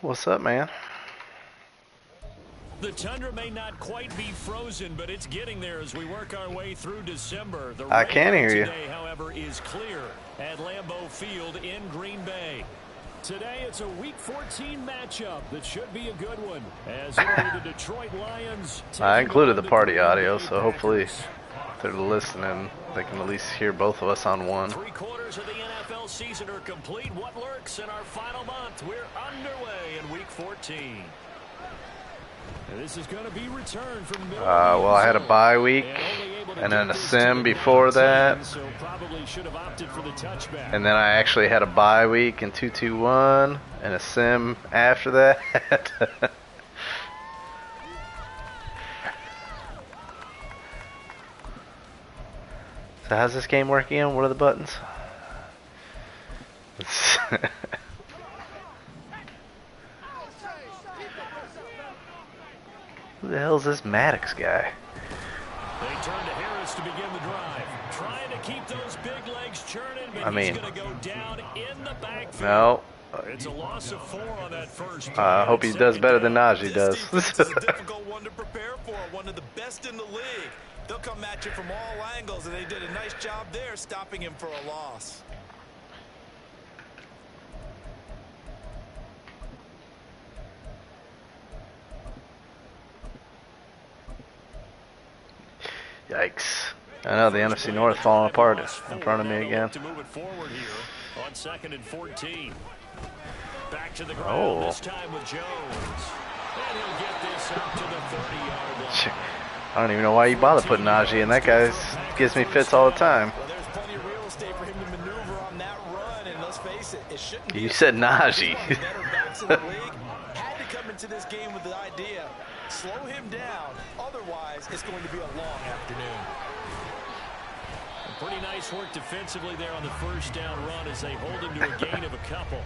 What's up, man? The tundra may not quite be frozen, but it's getting there as we work our way through December. The I can hear you. today, however, is clear at Lambeau Field in Green Bay. Today, it's a Week 14 matchup that should be a good one. As the Detroit Lions. I included the party audio, so hopefully if they're listening, they can at least hear both of us on one. 3/4 of the NFL season are complete. What lurks in our final month? We're underway in Week 14. This is going to be returned from well, I had a bye week and then a sim before that, and then I actually had a bye week in 2-2-1 and a sim after that. So how's this game working on? What are the buttons? Who the hell is this Maddox guy? They turn to Harris to begin the drive, trying to keep those big legs churning, but he's going to go down in the backfield. No. It's a loss of 4 on that first. I hope he does better than Najee does. This is a difficult one to prepare for. One of the best in the league. They'll come at you from all angles, and they did a nice job there stopping him for a loss. Yikes. I know the NFC North falling apart in front of me again. To move it forward here on 2nd and 14. Back to the ground this time with Jones. And he'll get this up to the 30-yard line. I don't even know why you bother putting Najee in. That guy gives me fits all the time. Well, there's plenty of real estate for him to maneuver on that run, and let's face it, it shouldn't be. You said Najee. Better backs in the league had to come into this game with the idea, slow him down, otherwise it's going to be a long afternoon. Pretty nice work defensively there on the first down run as they hold him to a gain of a couple.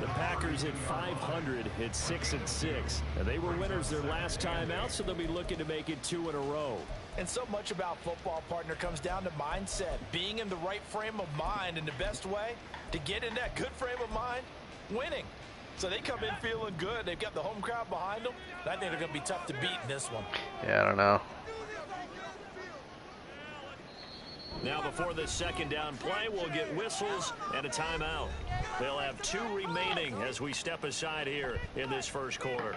The Packers at 500 hit 6-6, and they were winners their last time out, so they'll be looking to make it 2 in a row. And so much about football, partner, comes down to mindset, being in the right frame of mind, and the best way to get in that good frame of mind, winning. So they come in feeling good. They've got the home crowd behind them. I think they're going to be tough to beat in this one. Yeah, I don't know. Now before this second down play, we'll get whistles and a timeout. They'll have 2 remaining as we step aside here in this first quarter.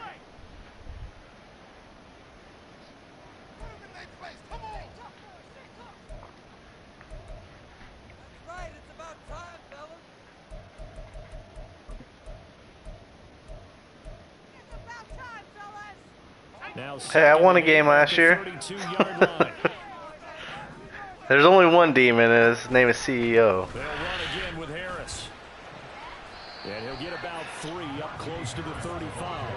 Hey, I won a game last year. There's only one demon, and his name is CEO. They'll run again with Harris. And he'll get about 3 up close to the 35.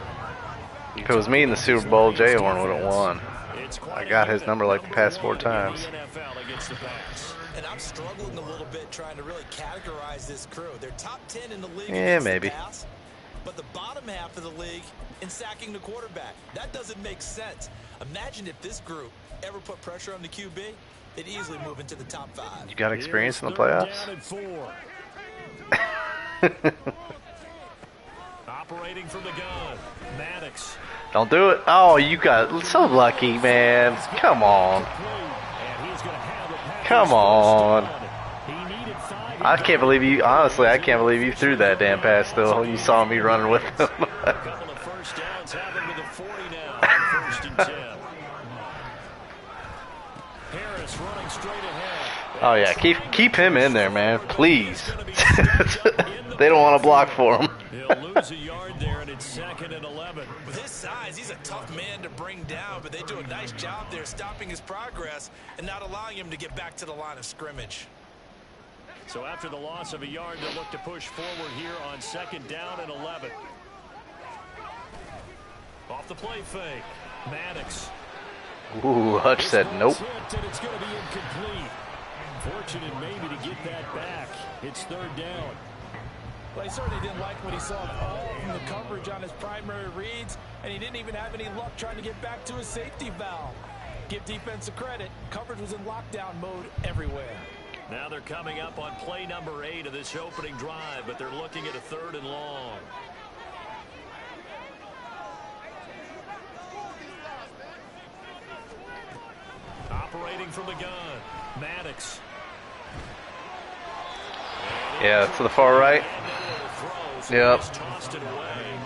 If it was me in the Super Bowl, Jayhorn would have won. I got his number like the past 4 times. And I'm struggling a little bit trying to really categorize this crew. They're top 10 in the league. Yeah, maybe. Pass, but the bottom half of the league in sacking the quarterback. That doesn't make sense. Imagine if this group ever put pressure on the QB. They'd easily move into the top 5. You got experience in the playoffs? Operating from the gun, Maddox. Don't do it. Oh, you got so lucky, man. Come on. Come on. I can't believe you, honestly, I can't believe you threw that damn pass still. You saw me running with him. A couple of first downs happen to the 40 now, 1st and 10. Harris running straight ahead. Oh yeah, keep him in there, man, please. They don't want to block for him. He'll lose a yard there, and it's 2nd and 11. With his size, he's a tough man to bring down, but they do a nice job there stopping his progress and not allowing him to get back to the line of scrimmage. So after the loss of a yard, they'll look to push forward here on 2nd down and 11. Off the play fake, Maddox. Ooh, Hutch said nope. And it's going to be incomplete. Fortunate maybe to get that back. It's 3rd down. Well, he certainly didn't like what he saw from the coverage on his primary reads, and he didn't even have any luck trying to get back to his safety valve. Give defense a credit. Coverage was in lockdown mode everywhere. Now they're coming up on play number 8 of this opening drive, but they're looking at a 3rd and long. Operating from the gun, Maddox. Yeah, to the far right. Yep. Tossed it away.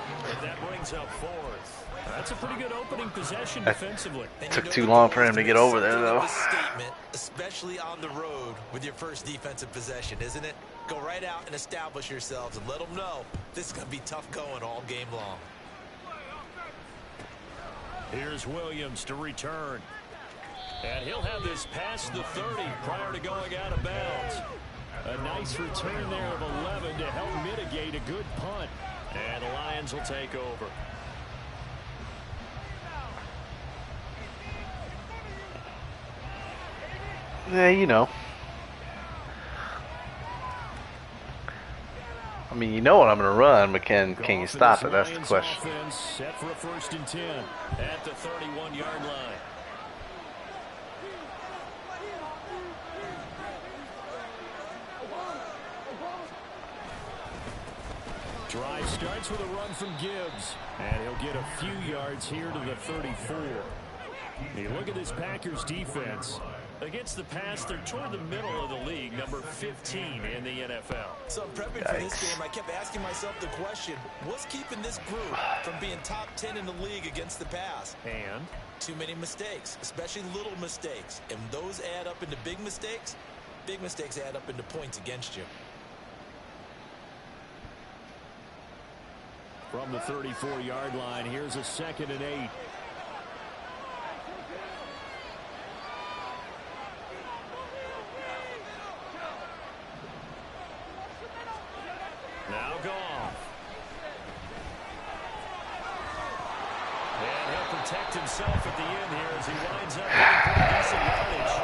That brings up fourth. That's a pretty good opening possession defensively. Took too long for him to get over there, though. Statement, especially on the road with your first defensive possession, isn't it? Go right out and establish yourselves and let them know this is going to be tough going all game long. Here's Williams to return. And he'll have this past the 30 prior to going out of bounds. A nice return there of 11 to help mitigate a good punt. And the Lions will take over. Yeah, you know. I mean, you know what I'm going to run, but can you stop it? That's the question. Set for a 1st and 10 at the 31-yard line. Drive starts with a run from Gibbs, and he'll get a few yards here to the 34. You look at this Packers defense. Against the pass, they're toward the middle of the league, number 15 in the NFL. So prepping for this game, I kept asking myself the question, what's keeping this group from being top 10 in the league against the pass? And? Too many mistakes, especially little mistakes. And those add up into big mistakes. Big mistakes add up into points against you. From the 34-yard line, here's a 2nd and 8. Now Goff. And he'll protect himself at the end here as he winds up getting pretty decent yardage.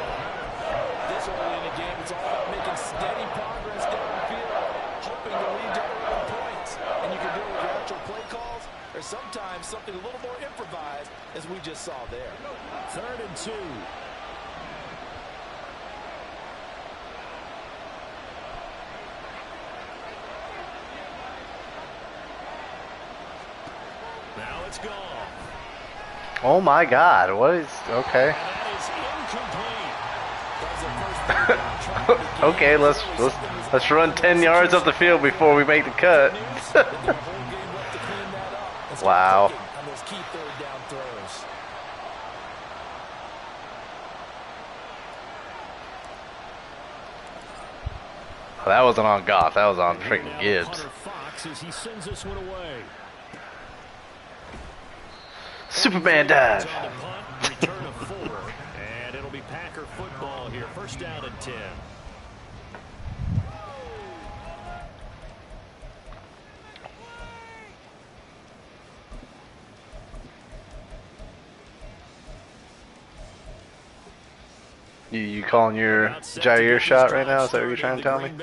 This early in the game, it's all about making steady progress downfield, hoping to lead to early points. And you can do it with your actual play calls, or sometimes something a little more improvised, as we just saw there. 3rd and 2. Now it's gone. Oh my God! What is okay? Okay, let's run 10 yards up the field before we make the cut. Wow. That wasn't on Goff. That was on freaking Gibbs. Superman dive. Return of 4, and it'll be Packer football here. 1st down and 10. You calling your Jair shot right now? Is that what you're trying to tell me? And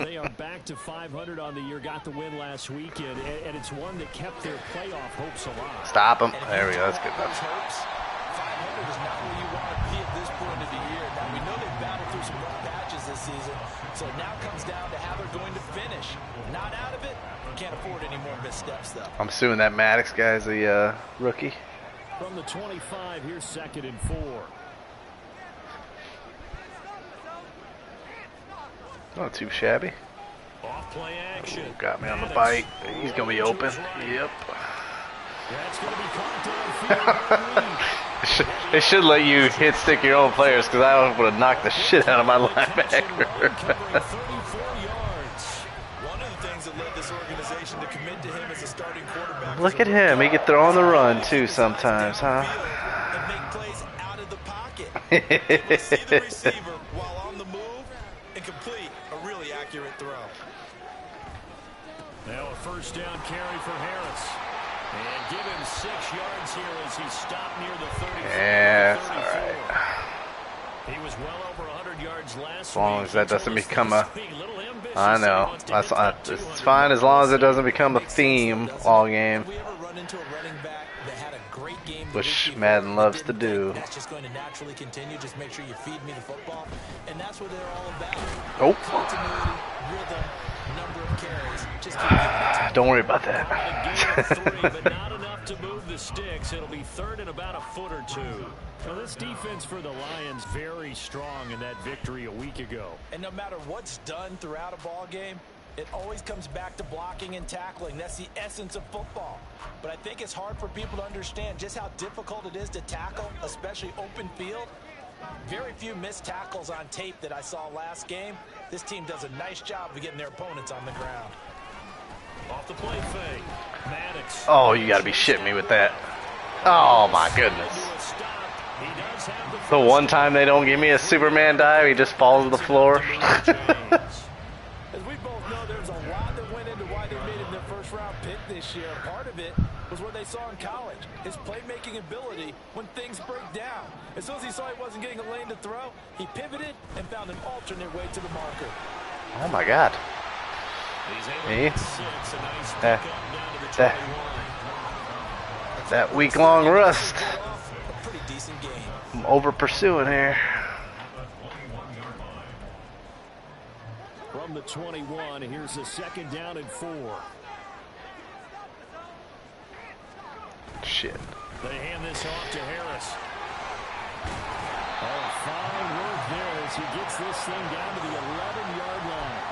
they are back to 500 on the year. Got the win last weekend, and it's one that kept their playoff hopes alive. Stop them. There we go. That's good enough. 500 is not where you want to be at this point of the year. Now, we know they've battled through some rough patches this season, so it now comes down to how they're going to finish. Not out of it. Can't afford any more missteps, though. I'm assuming that Maddox guy's a rookie. From the 25, here's 2nd and 4. Not too shabby. Off play action. Ooh, got me on the bite. He's gonna be open. Yep. That's gonna be caught downfield. They should let you hit stick your own players, because I would have knocked the shit out of my linebacker. One of the things that led this organization to commit to him as a starting quarterback. Look at him. He can throw on the run too sometimes, huh? And make plays out of the pocket. Able to see the receiver while on the move and complete a really accurate throw. Now a 1st down carry for Harris. And give him 6 yards here as he stopped near the 34. Yeah, that's all right. He was well over 100 yards last week. As long as that doesn't become a... I know. It's fine as long as it doesn't become a theme all game. Which Madden loves to do. That's just going to naturally continue. Just make sure you feed me the football. And that's what they're all about. Oh. Continuity, rhythm, number of carries. Just keep giving it to me. Don't worry about that. enough to move the sticks. It'll be third and about a foot or two. Well, this defense for the Lions very strong in that victory a week ago. And no matter what's done throughout a ball game, it always comes back to blocking and tackling. That's the essence of football. But I think it's hard for people to understand just how difficult it is to tackle, especially open field. Very few missed tackles on tape that I saw last game. This team does a nice job of getting their opponents on the ground. Off the play fake. Maddox. Oh, you gotta be shitting me with that. Oh my goodness. The one time they don't give me a Superman dive, he just falls to the floor. As we both know, there's a lot that went into why they made him their first-round pick this year. Part of it was what they saw in college, his playmaking ability when things break down. As soon as he saw he wasn't getting a lane to throw, he pivoted and found an alternate way to the marker. Oh my God. That week-long rust. I'm over pursuing here. From the 21, here's a second down and 4. Shit. They hand this off to Harris. Oh, fine work there as he gets this thing down to the 11-yard line.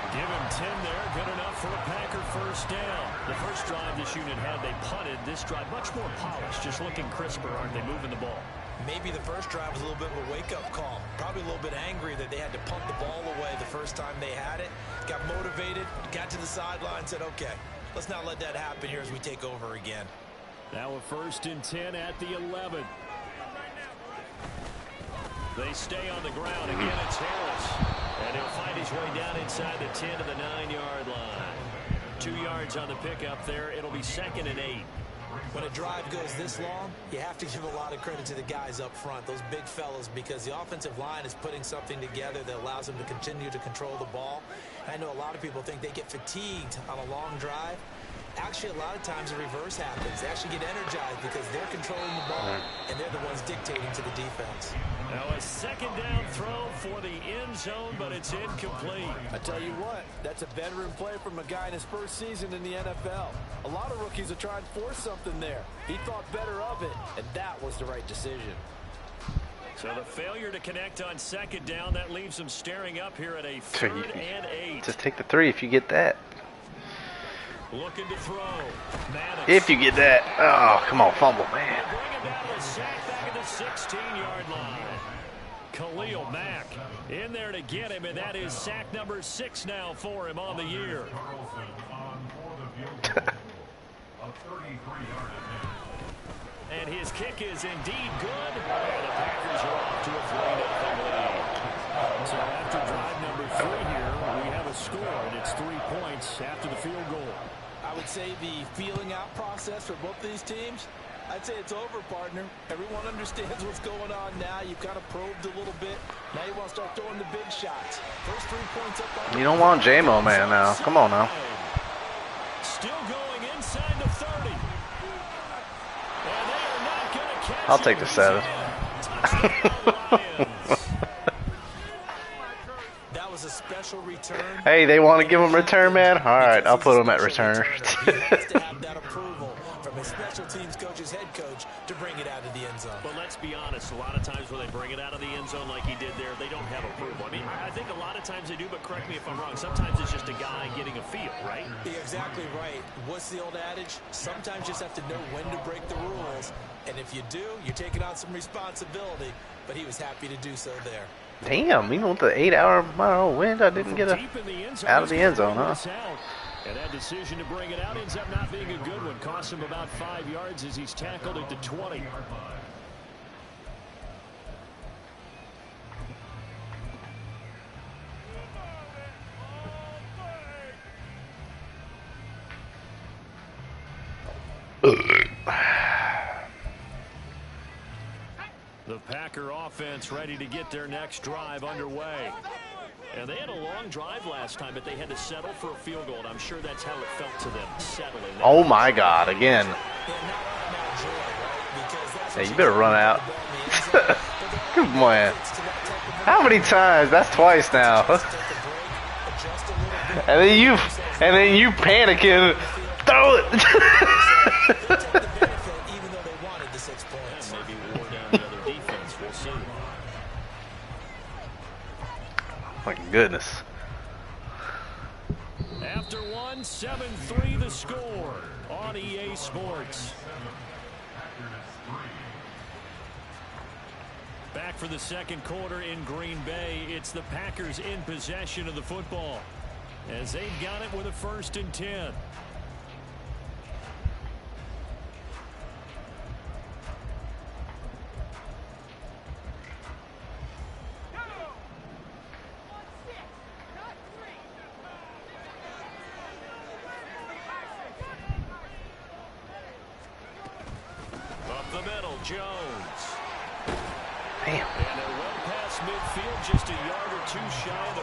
Give him 10 there, good enough for a Packer first down. The first drive this unit had, they punted. This drive much more polished, just looking crisper, aren't they, moving the ball? Maybe the first drive was a little bit of a wake-up call. Probably a little bit angry that they had to punt the ball away the first time they had it. Got motivated, got to the sideline, said, okay, let's not let that happen here as we take over again. Now a first and 10 at the 11. They stay on the ground. Again, it's Harris. And he'll find his way down inside the 10 to the 9-yard line. 2 yards on the pickup there. It'll be second and 8. When a drive goes this long, you have to give a lot of credit to the guys up front, those big fellas, because the offensive line is putting something together that allows them to continue to control the ball. And I know a lot of people think they get fatigued on a long drive. Actually, a lot of times the reverse happens. They actually get energized because they're controlling the ball, and they're the ones dictating to the defense. Now a second down throw for the end zone, but it's incomplete. I tell you what, that's a veteran play from a guy in his first season in the NFL. A lot of rookies are trying to force something there. He thought better of it, and that was the right decision. So the failure to connect on second down, that leaves them staring up here at a third and 8. Just take the 3 if you get that. Looking to throw. Maddox. If you get that. Oh, come on, fumble, man. Bring him down to sack back at the 16-yard line. Khalil Mack in there to get him, and that is sack number 6 now for him on the year. And his kick is indeed good. And the Packers are off to a 3-0 lead. So after drive number 3 here, we have a score, and it's 3 points after the field goal. I would say the feeling out process for both these teams, I'd say it's over, partner. Everyone understands what's going on now. You've kind of probed a little bit. Now you want to start throwing the big shots. First 3 points up on You don't want J-Mo, man, now. Come on, now. Still going inside the 30. And they are not going to catch I'll take the 7. That was a special return. Hey, they want to give him return, man? All right, I'll put him at return. He has to have that approval from his special teams coach's head coach to bring it out of the end zone. But let's be honest, a lot of times when they bring it out of the end zone like he did there, they don't have approval. I mean, I think a lot of times they do, but correct me if I'm wrong. Sometimes it's just a guy getting a feel, right? You're exactly right. What's the old adage? Sometimes you just have to know when to break the rules. And if you do, you're taking on some responsibility. But he was happy to do so there. Damn, even with the 8-hour wind, I didn't get out of the end zone, huh? And that decision to bring it out ends up not being a good one. Costs him about 5 yards as he's tackled at the 20. The Packer offense ready to get their next drive underway. And they had a long drive last time, but they had to settle for a field goal, and I'm sure that's how it felt to them, settling. Oh, my God, again. Hey, you better run out. Come on. How many times? That's twice now. and then you panicking. Throw it. My goodness. After one, 7-3 the score on EA Sports. Back for the second quarter in Green Bay. It's the Packers in possession of the football as they've got it with a 1st and 10. Up the middle, Jones. Damn. And they're well past midfield, just a yard or two shy of the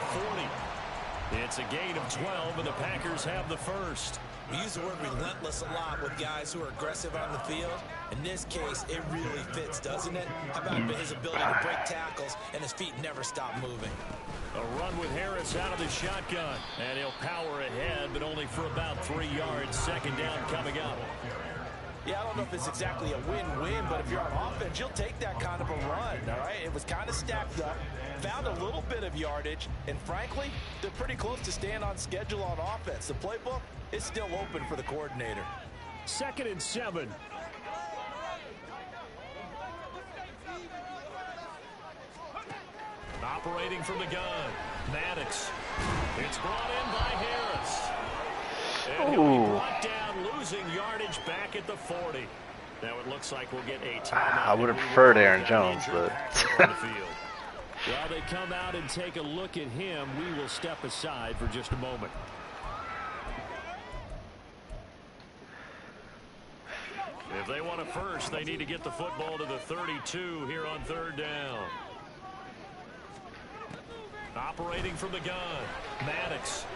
40. It's a gain of 12, and the Packers have the first. We use the word relentless a lot with guys who are aggressive on the field. In this case, it really fits, doesn't it? How about his ability to break tackles and his feet never stop moving? A run with Harris out of the shotgun, and he'll power ahead, but only for about 3 yards. Second down coming up. Yeah, I don't know if it's exactly a win-win, but if you're on offense, you'll take that kind of a run, all right? It was kind of stacked up, found a little bit of yardage, and frankly, they're pretty close to staying on schedule on offense. The playbook is still open for the coordinator. 2nd and 7. Operating from the gun, Maddox. It's brought in by Harris. And he'll be brought down, losing yardage back at the 40. Now it looks like we'll get a timeout. I would have preferred Aaron Jones, but while they come out and take a look at him, we will step aside for just a moment. If they want a first, they need to get the football to the 32 here on 3rd down. Operating from the gun, Maddox.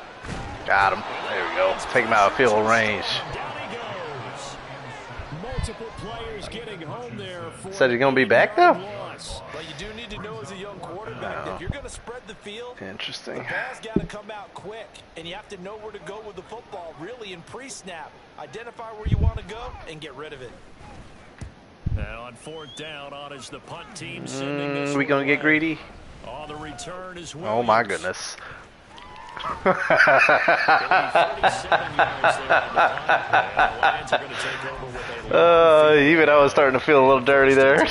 got him. There we go. Take him out of field range. Down he goes. Multiple players getting home there for Said he's gonna be back now? But you do need to know as a young quarterback that if you're going to spread the field, Interesting. the ball's got to come out quick, and you have to know where to go with the football really in pre-snap. Identify where you want to go and get rid of it. Now on 4th down, on is the punt team sending this. We gonna get greedy? On the return is Oh my goodness. Even I was starting to feel a little dirty there.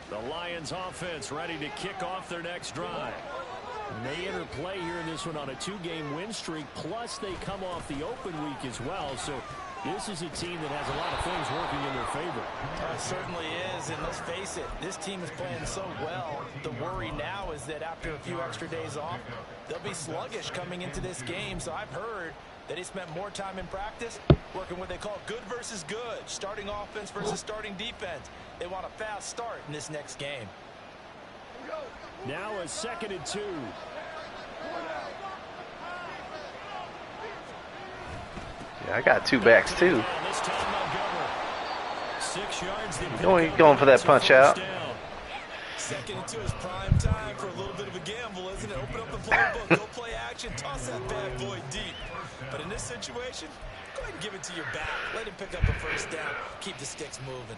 The Lions offense ready to kick off their next drive. And they interplay here in this one on a 2-game win streak, plus they come off the open week as well. So this is a team that has a lot of things working in their favor. It certainly is, and let's face it, this team is playing so well. The worry now is that after a few extra days off, they'll be sluggish coming into this game. So I've heard that he spent more time in practice working what they call good versus good, starting offense versus starting defense. They want a fast start in this next game. Now a 2nd and 2. Yeah, I got 2 backs too. This time Montgomery. 6 yards. Going for that punch out. 2nd and 2 is prime time for a little bit of a gamble, isn't it? Open up the playbook, go play action, toss that bad boy deep. But in this situation, go ahead and give it to your back. Let him pick up a 1st down. Keep the sticks moving.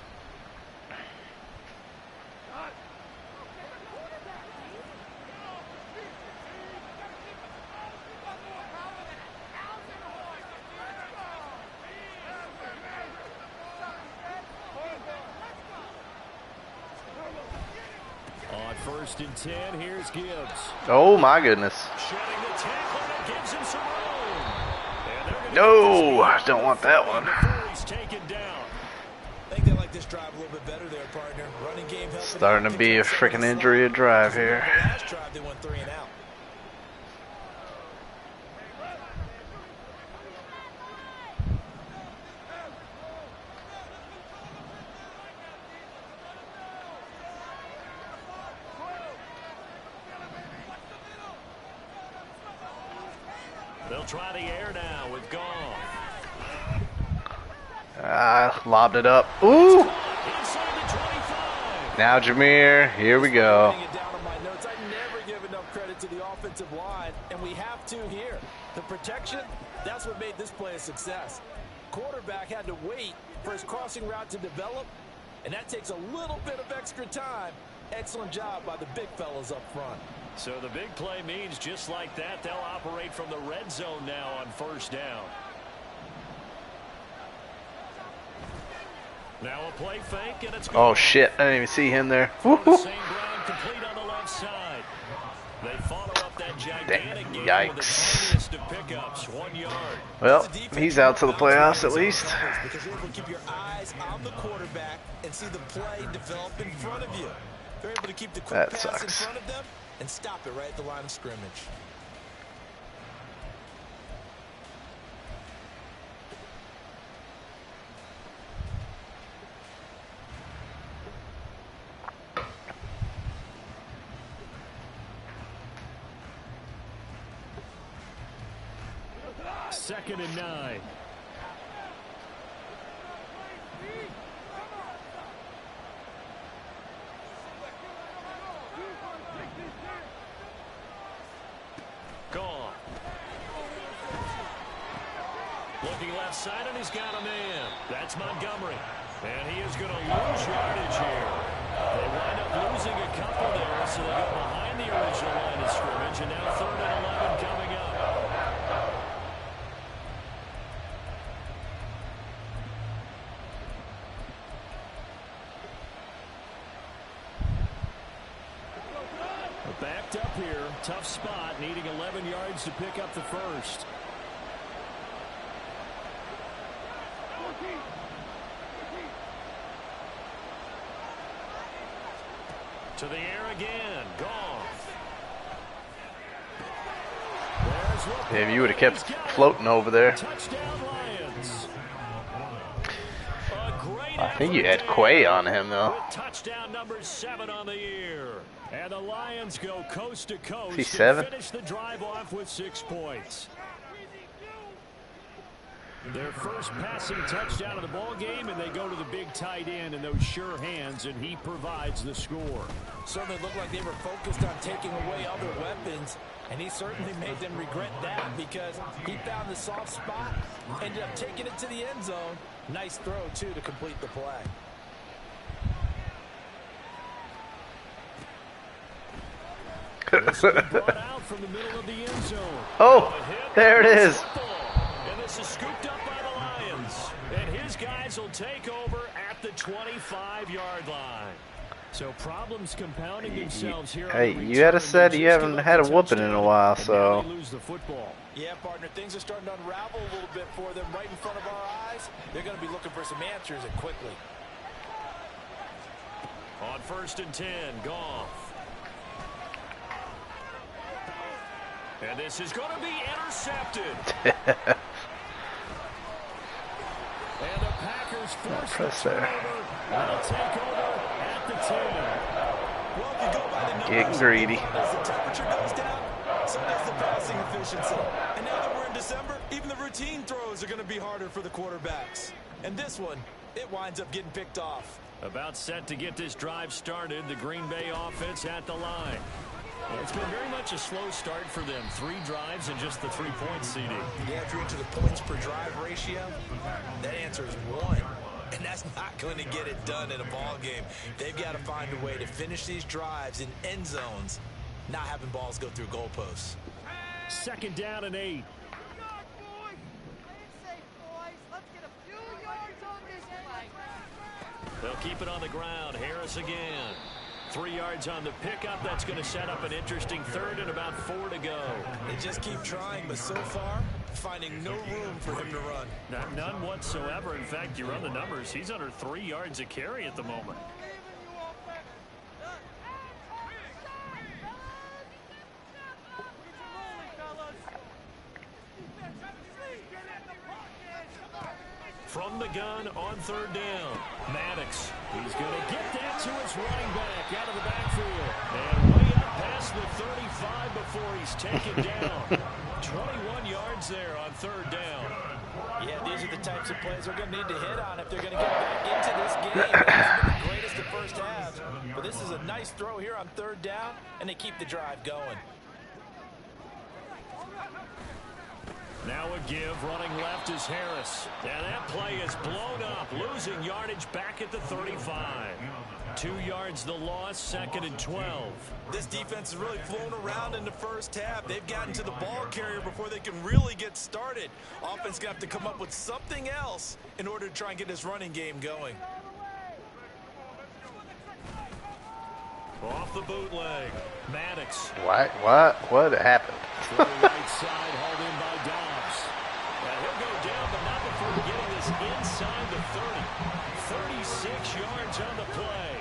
On 1st and 10, here's Gibbs. Oh my goodness. Shedding the tackle, and it gives him some room. No, I don't want that one. He's taken down. I think they like this drive a little bit better there, partner. Running game helping. Starting to be a freaking injury drive here. Last drive they went 3 and out. They'll try the air now with Goff. Lobbed it up. Ooh! Now Jameer, here we go. offensive line, and we have to here. The protection, that's what made this play a success. Quarterback had to wait for his crossing route to develop, and that takes a little bit of extra time. Excellent job by the big fellas up front. So the big play means just like that, they'll operate from the red zone now on first down. Now a play fake, and it's Oh shit, I didn't even see him there. The same ground complete on the left side. They follow up that gigantic game with the tiniest of pickups, 1 yard. Well, he's out to the playoffs at least. Because you're able to keep your eyes on the quarterback and see the play develop in front of you. They're able to keep the quick pass in front of them and stop it right at the line of scrimmage. Second and 9. Gone. Looking left side, and he's got a man. That's Montgomery. And he is going to lose yardage here. They wind up losing a couple there, so they go behind the original line of scrimmage, and now 3rd and 11 coming up. Backed up here, tough spot, needing 11 yards to pick up the first. To the air again, Goff. If you would have kept floating over there. Touchdown Lions. I think you had Quay on him though. Touchdown number 7 on the year. And the Lions go coast to coast Is he 7? to finish the drive off with 6 points. Their first passing touchdown of the ball game, and they go to the big tight end and those sure hands, and he provides the score. Certainly looked like they were focused on taking away other weapons, and he certainly made them regret that because he found the soft spot, ended up taking it to the end zone. Nice throw, too, to complete the play. Brought out from the middle of the end zone. Oh, there it is. And this is scooped up by the Lions. And his guys will take over at the 25-yard line. So problems compounding themselves here. Hey, you had said you haven't had a whooping in a while, so. Lose the football. Yeah, partner, things are starting to unravel a little bit for them right in front of our eyes. They're going to be looking for some answers and quickly. On 1st and 10, Goff. And this is going to be intercepted. And the Packers force the turnover. They'll take over at the 10. Well, if you go by the numbers, getting greedy. as the temperature goes down, so does the passing efficiency. And now that we're in December, even the routine throws are going to be harder for the quarterbacks. And this one, it winds up getting picked off. About set to get this drive started, the Green Bay offense at the line. It's been very much a slow start for them. 3 drives and just the 3 points, CD. Yeah, if you're into the points per drive ratio, that answer is 1. And that's not going to get it done in a ball game. They've got to find a way to finish these drives in end zones, not having balls go through goalposts. 2nd down and 8. They'll keep it on the ground. Harris again. 3 yards on the pickup. That's going to set up an interesting 3rd and about 4 to go. They just keep trying, but so far, finding no room for him to run. None whatsoever. In fact, you run the numbers. He's under 3 yards a carry at the moment. From the gun on 3rd down. Maddox. He's going to get that to his running back out of the backfield. And way up past the 35 before he's taken down. 21 yards there on 3rd down. Yeah, these are the types of plays they're going to need to hit on if they're going to get back into this game. It's been the greatest of first halves. But this is a nice throw here on 3rd down, and they keep the drive going. Now a give, running left is Harris. And that play is blown up, losing yardage back at the 35. 2 yards the loss, 2nd and 12. This defense has really flown around in the first half. They've gotten to the ball carrier before they can really get started. Offense going to have to come up with something else in order to try and get this running game going. Off the bootleg, Maddox. What happened? To the right side, hauled in by Dobbs. And he'll go down, but not before getting this inside the 30. 36 yards on the play.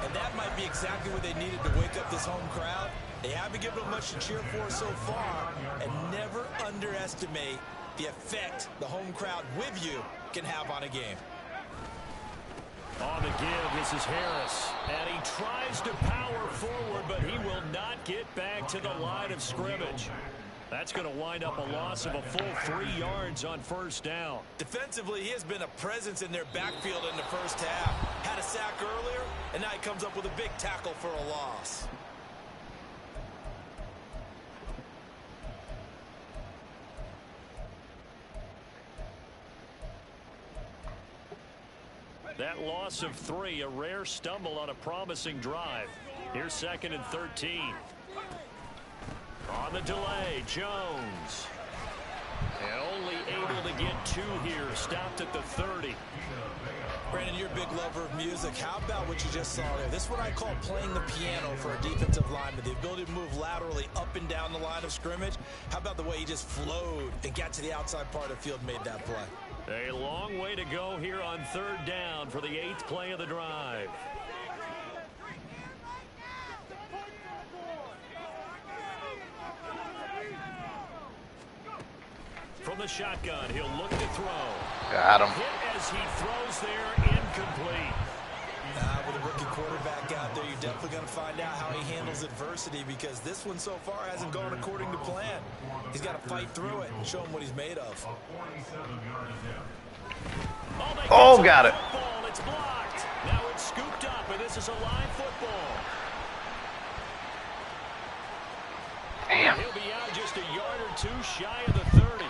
And that might be exactly what they needed to wake up this home crowd. They haven't given them much to cheer for so far. And never underestimate the effect the home crowd with you can have on a game. On the give, this is Harris. And he tries to power forward, but he will not get back to the line of scrimmage. That's going to wind up a loss of a full 3 yards on first down. Defensively, he has been a presence in their backfield in the first half. Had a sack earlier, and now he comes up with a big tackle for a loss. That loss of 3, a rare stumble on a promising drive. Here's 2nd and 13. On the delay, Jones. And only able to get 2 here, stopped at the 30. Brandon, you're a big lover of music. How about what you just saw there? This is what I call playing the piano for a defensive lineman. The ability to move laterally up and down the line of scrimmage. How about the way he just flowed and got to the outside part of the field and made that play? A long way to go here on 3rd down for the 8th play of the drive. From the shotgun, he'll look to throw. Got him. Hit as he throws there, incomplete. With a rookie quarterback out there, you're definitely going to find out how he handles adversity, because this one so far hasn't gone according to plan. He's got to fight through it and show him what he's made of. Oh, got it. It's blocked. Now it's scooped up, and this is a live football. Damn. He'll be out just a yard or 2 shy of the 30.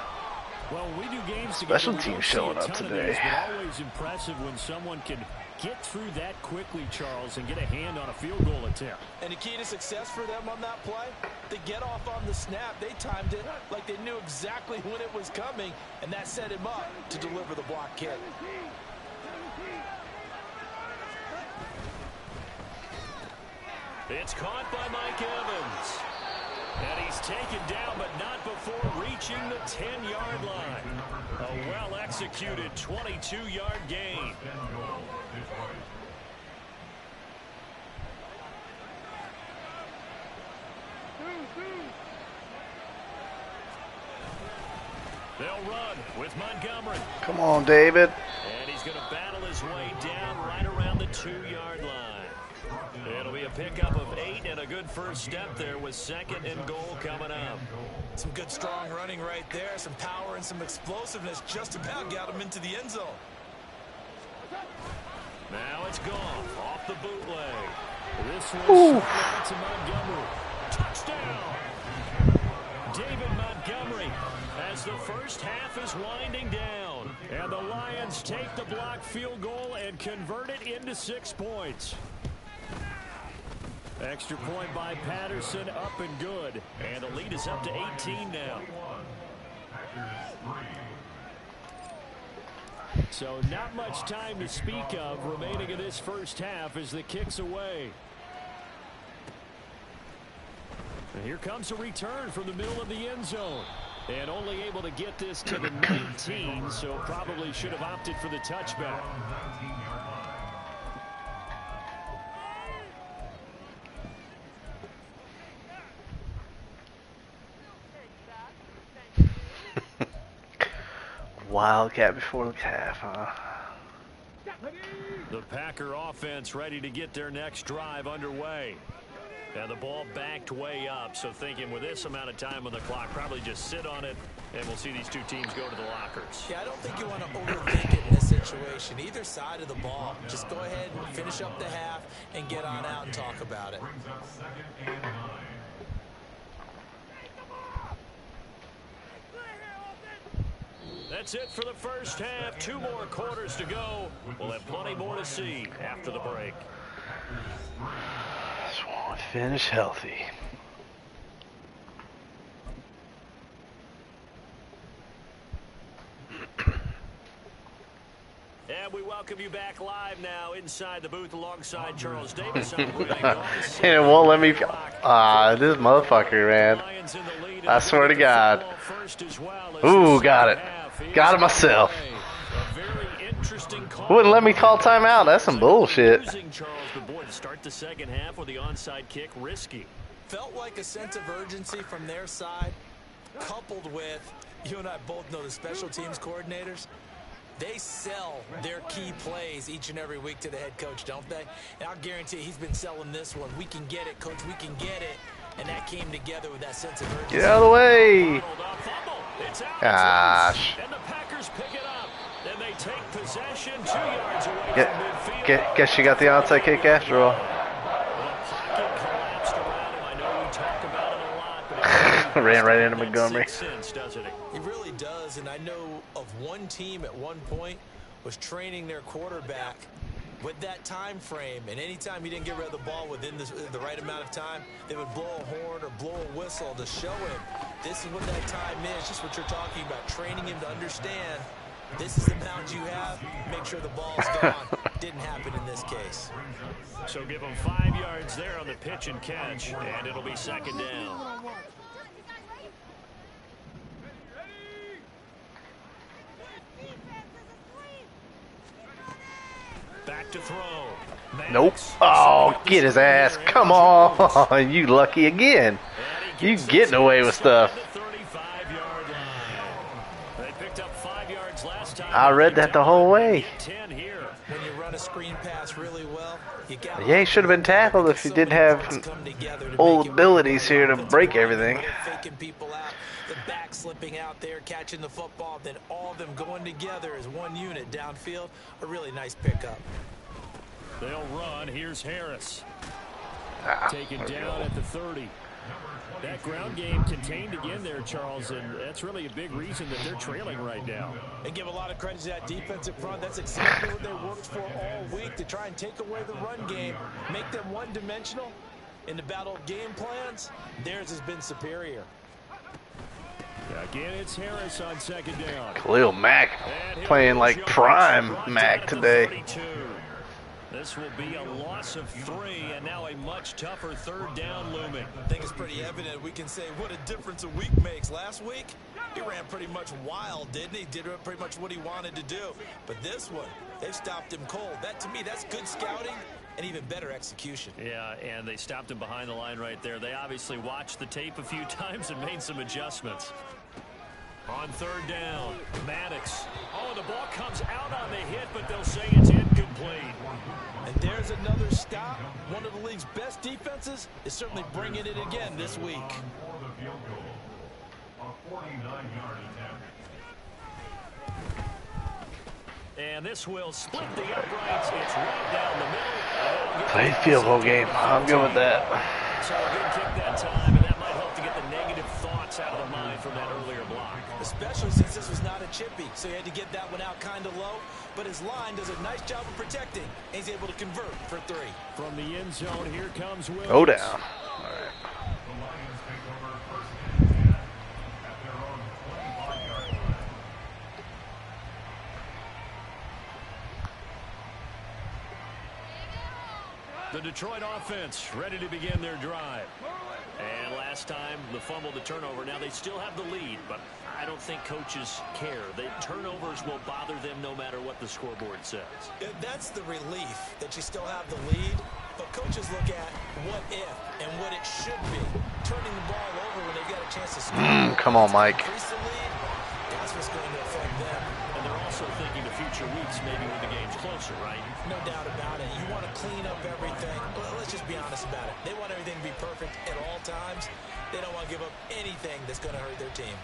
Well, we do games together. Special team showing up today. It's always impressive when someone can get through that quickly, Charles, and get a hand on a field goal attempt. And the key to success for them on that play, they get off on the snap. They timed it like they knew exactly when it was coming, and that set him up to deliver the block kick. It's caught by Mike Evans. And he's taken down, but not before reaching the 10-yard line. A well-executed 22-yard gain. They'll run with Montgomery. Come on, David. And he's going to battle his way down right around the 2-yard line. It'll be a pickup of 8 and a good first step there with 2nd and goal coming up. Some good strong running right there. Some power and some explosiveness just about got him into the end zone. Now it's Goff off the bootleg. This one's to Montgomery. Touchdown! David Montgomery as the first half is winding down. And the Lions take the block field goal and convert it into 6 points. Extra point by Patterson, up and good. And the lead is up to 18 now. So not much time to speak of remaining in this first half as the kick's away. And here comes a return from the middle of the end zone. And only able to get this to the 19, so probably should have opted for the touchback. Wildcat before the half, huh? The Packer offense ready to get their next drive underway. And the ball backed way up, so thinking with this amount of time on the clock, probably just sit on it, and we'll see these two teams go to the lockers. Yeah, I don't think you want to overthink it in this situation. Either side of the ball. Just go ahead and finish up the half and get on out and talk about it. That's it for the first half. 2 more quarters to go. We'll have plenty more to see after the break. Just want to finish healthy. And we welcome you back live now inside the booth alongside Charles Davis. And it won't let me. This motherfucker, man. I swear to God. Ooh, got it. Got it myself. Wouldn't let me call timeout. That's some bullshit. Start the second half with the onside kick risky. Felt like a sense of urgency from their side, coupled with, you and I both know the special teams coordinators. They sell their key plays each and every week to the head coach, don't they? And I'll guarantee he's been selling this one. We can get it, coach. We can get it. And that came together with that sense of urgency. Get out of the way. Gosh. And the Packers pick it up. And they take possession 2 yards away from midfield. Guess you got the onside kick after all. Ran right into Montgomery. He really does, and I know of one team at one point was training their quarterback with that time frame, and anytime he didn't get rid of the ball within the right amount of time, they would blow a horn or blow a whistle to show him this is what that time is, just what you're talking about, training him to understand this is the amount you have, make sure the ball's gone. Didn't happen in this case. So give him 5 yards there on the pitch and catch, and it'll be second down. Back to throw. Nope. Oh, get his ass. Come on. You lucky again. You getting away with stuff. I read that the whole way. When you run a screen pass really well, yeah, he should have been tackled if he didn't have old abilities here to break everything. Faking people out, the back slipping out there, catching the football, then all of them going together as one unit downfield. A really nice pickup. They'll run. Here's Harris. Taken down at the 30. That ground game contained again there, Charles, and that's really a big reason that they're trailing right now. And give a lot of credit to that defensive front. That's exactly what they worked for all week, to try and take away the run game, make them one-dimensional. In the battle of game plans, theirs has been superior. Again, it's Harris on second down. Khalil Mack playing like prime Mack today. This will be a loss of 3, and now a much tougher third down looming. I think it's pretty evident. We can say what a difference a week makes. Last week, he ran pretty much wild, didn't he? Did pretty much what he wanted to do. But this one, they've stopped him cold. That, to me, that's good scouting and even better execution. Yeah, and they stopped him behind the line right there. They obviously watched the tape a few times and made some adjustments. On third down, Maddox. Oh, the ball comes out on the hit, but they'll say it's incomplete. And there's another stop. One of the league's best defenses is certainly bringing it again this week. And this will split the uprights. It's right down the middle. Play field goal game. I'm good with that. So a good kick that time, and that might help to get the negative thoughts out of the mind from that earlier block. Especially since this was not a chippy, so he had to get that one out kind of low. But his line does a nice job of protecting, and he's able to convert for 3. From the end zone, here comes Williams. Go down. All right. The Detroit offense ready to begin their drive. And last time, the fumble, the turnover. Now they still have the lead, but I don't think coaches care. The turnovers will bother them no matter what the scoreboard says. That's the relief that you still have the lead, but coaches look at what if and what it should be. Turning the ball over when they've got a chance to score. Come on, Mike. Increase the lead. That's what's going to affect them. And they're also thinking to future weeks, maybe when the game's closer, right? No doubt about it. You want to clean up everything. Well, let's just be honest about it. They want everything to be perfect at all times. They don't want to give up anything that's going to hurt their team.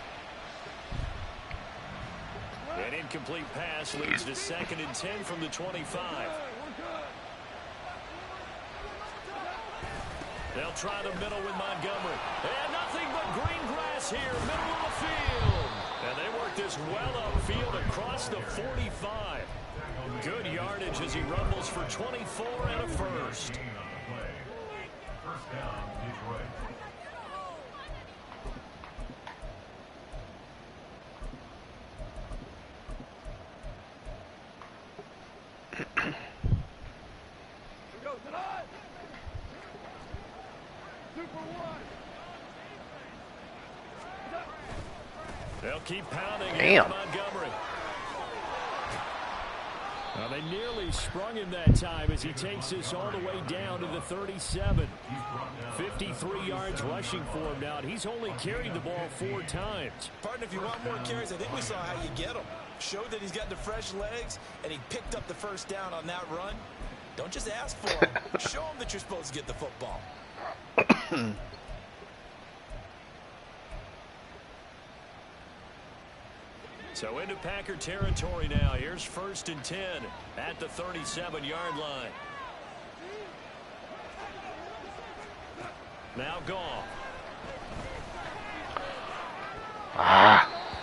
An incomplete pass leads to 2nd and 10 from the 25. They'll try the middle with Montgomery. And nothing but green grass here, middle of the field. And they work this well upfield across the 45. Good yardage as he rumbles for 24 and a first. They'll keep pounding. Damn. Montgomery. Well, they nearly sprung him that time as he takes this all the way down to the 37. 53 yards rushing for him now, and he's only carried the ball 4 times. Partner, if you want more carries, I think we saw how you get them. Showed that he's got the fresh legs, and he picked up the first down on that run. Don't just ask for him. Show him that you're supposed to get the football. So into Packer territory now. Here's 1st and 10 at the 37-yard line. Now Goff.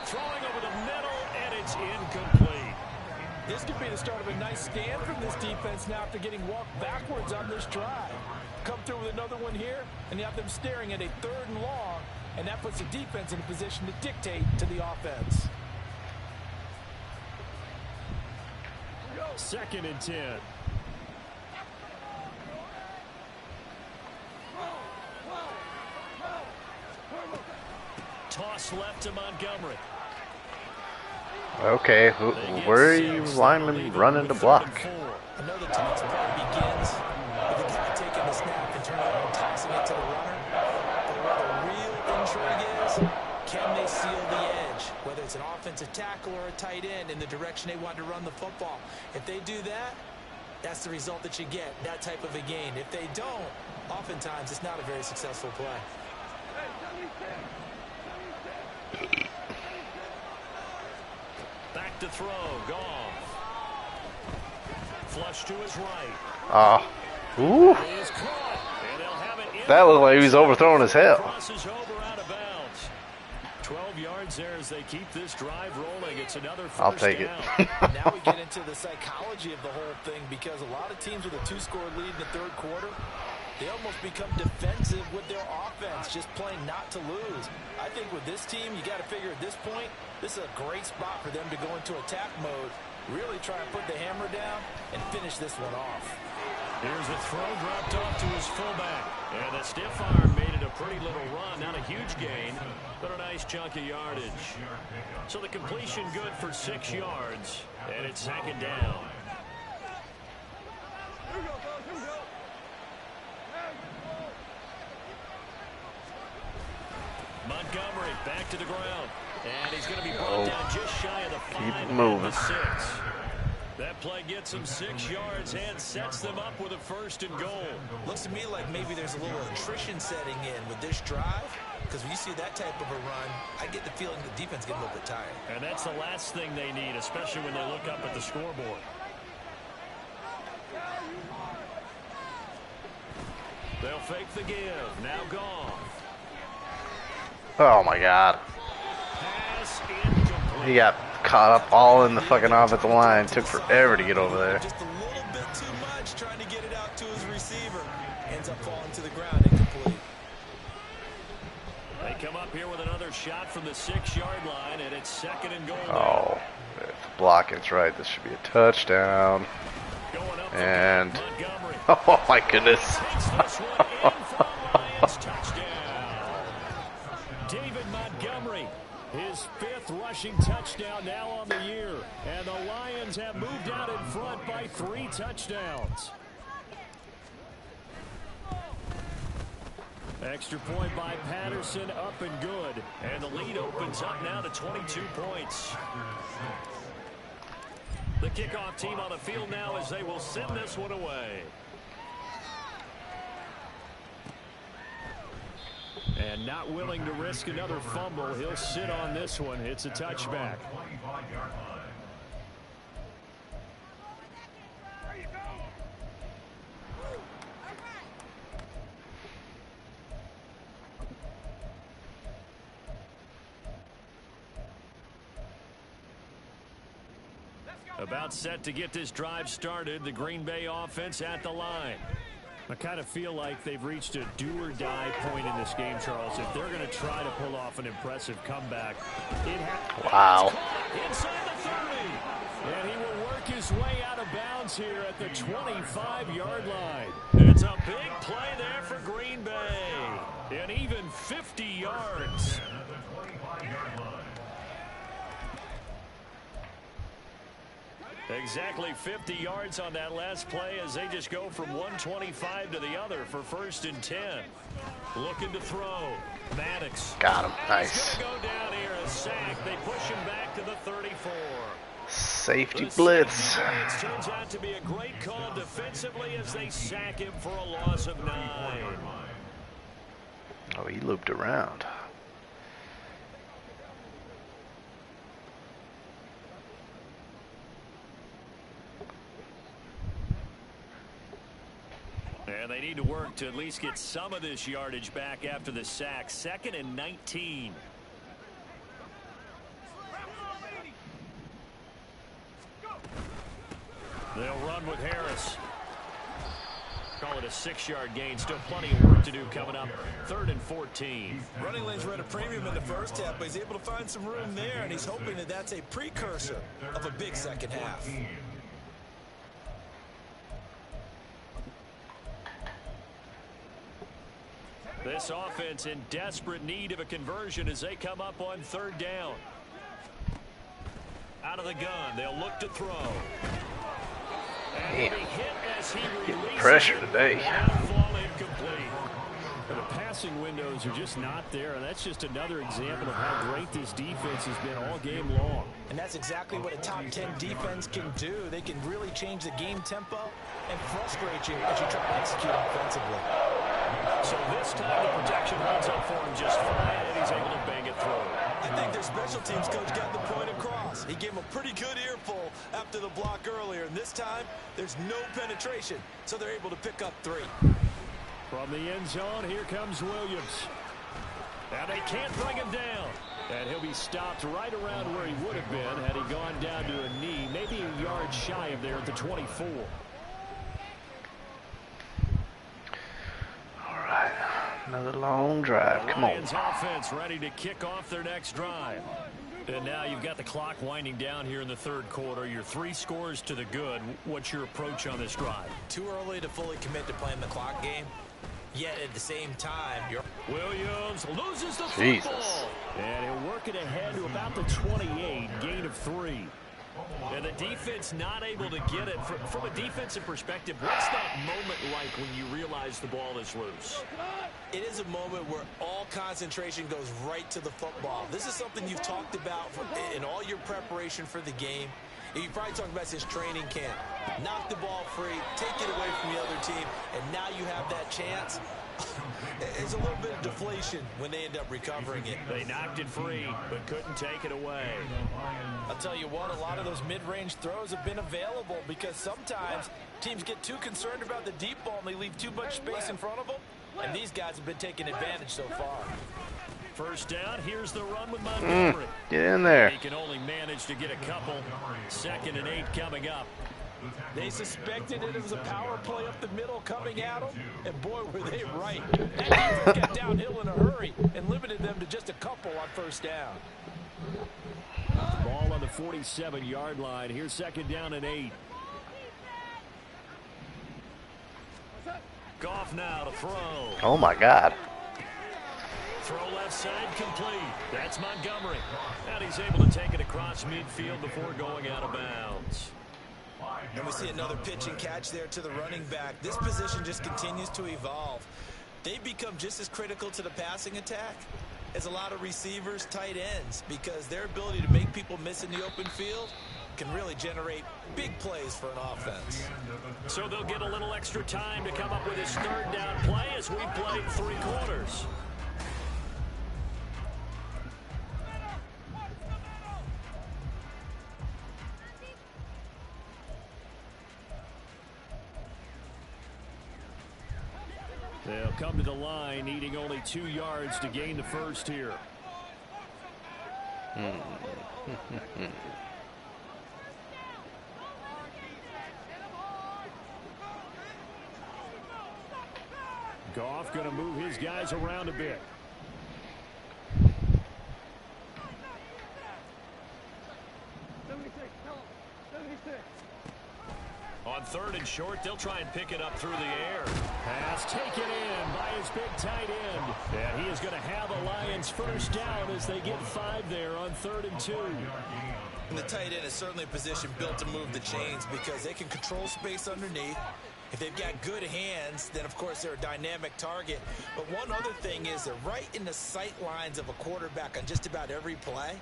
Throwing over the middle, and it's incomplete. This could be the start of a nice stand from this defense now after getting walked backwards on this drive. Come through with another one here, and you have them staring at a 3rd and long, and that puts the defense in a position to dictate to the offense. 2nd and 10. Toss left to Montgomery. Okay, where are you linemen running to block? I know the tonight's play begins with the guy taking the snap and turning around and tossing it to the runner. But what the real intrigue is, can they seal the edge? Whether it's an offensive tackle or a tight end in the direction they want to run the football. If they do that, that's the result that you get, that type of a gain. If they don't, oftentimes it's not a very successful play. Back to throw, Goff. Flush to his right. Ooh. He is caught, and they'll have it in. That looked like he was overthrowing his hip. Crosses over out of bounds. 12 yards there as they keep this drive rolling. It's another first I'll take it. Now we get into the psychology of the whole thing, because a lot of teams with a 2-score lead in the 3rd quarter, they almost become defensive with their offense, just playing not to lose. I think with this team, you got to figure at this point, this is a great spot for them to go into attack mode, really try and put the hammer down and finish this one off. Here's a throw dropped off to his fullback. And the stiff arm made it a pretty little run. Not a huge gain, but a nice chunk of yardage. So the completion good for 6 yards. And it's 2nd down. Montgomery back to the ground. And he's going to be brought down just shy of the 5. Keep moving. 6. That play gets them 6 yards and sets them up with a 1st and goal. Looks to me like maybe there's a little attrition setting in with this drive, because when you see that type of a run, I get the feeling the defense getting a little bit tired. And that's the last thing they need, especially when they look up at the scoreboard. They'll fake the give. Now Goff. Oh my God. Pass incomplete. He got caught up all in the fucking offensive line. Took forever to get over there. Just a little bit too much trying to get it out to his receiver. Ends up falling to the ground incomplete. They come up here with another shot from the 6-yard line, and it's 2nd and goal. Oh, if the blocking's right, this should be a touchdown. Going up And Montgomery. oh my goodness. Takes this one in for a Lions touchdown. David Montgomery, his 5th rushing touchdown now on the year. And the Lions have moved out in front by 3 touchdowns. Extra point by Patterson, up and good. And the lead opens up now to 22 points. The kickoff team on the field now as they will send this one away. And not willing to risk another fumble, he'll sit on this one. It's a touchback. About set to get this drive started. The Green Bay offense at the line. I kind of feel like they've reached a do-or-die point in this game, Charles. If they're going to try to pull off an impressive comeback, wow. Inside the 30. And he will work his way out of bounds here at the 25-yard line. It's a big play there for Green Bay. And even 50 yards. Exactly 50 yards on that last play as they just go from 125 to the other for 1st and 10. Looking to throw. Maddox. Got him. Nice. Go down here, a sack. They push him back to the 34. Safety blitz. It turns out to be a great call defensively as they sack him for a loss of 9. Oh, he looped around. And they need to work to at least get some of this yardage back after the sack. 2nd and 19. They'll run with Harris. Call it a 6-yard gain. Still plenty of work to do coming up. 3rd and 14. Running lanes were at a premium in the first half, but he's able to find some room there, and he's hoping that that's a precursor of a big second half. This offense in desperate need of a conversion as they come up on 3rd down. Out of the gun, they'll look to throw. Damn. Getting the pressure today. The passing windows are just not there, and that's just another example of how great this defense has been all game long. And that's exactly what a top 10 defense can do. They can really change the game tempo and frustrate you as you try to execute offensively. So this time the protection holds up for him just fine, and he's able to bang it through. I think their special teams coach got the point across. He gave him a pretty good earful after the block earlier, and this time there's no penetration, so they're able to pick up 3. From the end zone, here comes Williams. And they can't bring him down. And he'll be stopped right around where he would have been had he gone down to a knee, maybe a yard shy of there at the 24. All right, another long drive. Come on. Lions offense ready to kick off their next drive. And now you've got the clock winding down here in the 3rd quarter. You're 3 scores to the good. What's your approach on this drive? Too early to fully commit to playing the clock game. Yet at the same time, Williams loses the Jesus. football. And he'll work it ahead to about the 28, gain of 3. And the defense not able to get it. From a defensive perspective, what's that moment like when you realize the ball is loose? it is a moment where all concentration goes right to the football. This is something you've talked about in all your preparation for the game. You probably talked about since training camp. Knock the ball free, take it away from the other team, and now you have that chance. It's a little bit of deflation when they end up recovering it. They knocked it free, but couldn't take it away. I'll tell you what, a lot of those mid-range throws have been available because sometimes teams get too concerned about the deep ball and they leave too much space in front of them, and these guys have been taking advantage so far. First down, here's the run with Montgomery. Get in there. He can only manage to get a couple. 2nd and 8 coming up. They suspected it was a power play up the middle coming at them, and boy, were they right. That defense got downhill in a hurry and limited them to just a couple on first down. Ball on the 47-yard line. Here's 2nd down and 8. Goff now to throw. Oh, my God. Throw left side complete. That's Montgomery. And he's able to take it across midfield before going out of bounds. And we see another pitch and catch there to the running back. This position just continues to evolve. They become just as critical to the passing attack as a lot of receivers, tight ends, because their ability to make people miss in the open field can really generate big plays for an offense. So they'll get a little extra time to come up with his 3rd down play as we played 3 quarters. They'll come to the line, needing only 2 yards to gain the first here. Goff going to move his guys around a bit. On 3rd and short, they'll try and pick it up through the air. Pass taken in by his big tight end. And he is going to have a Lions first down as they get 5 there on 3rd and 2. And the tight end is certainly a position built to move the chains because they can control space underneath. If they've got good hands, then of course they're a dynamic target. But one other thing is they're right in the sight lines of a quarterback on just about every play.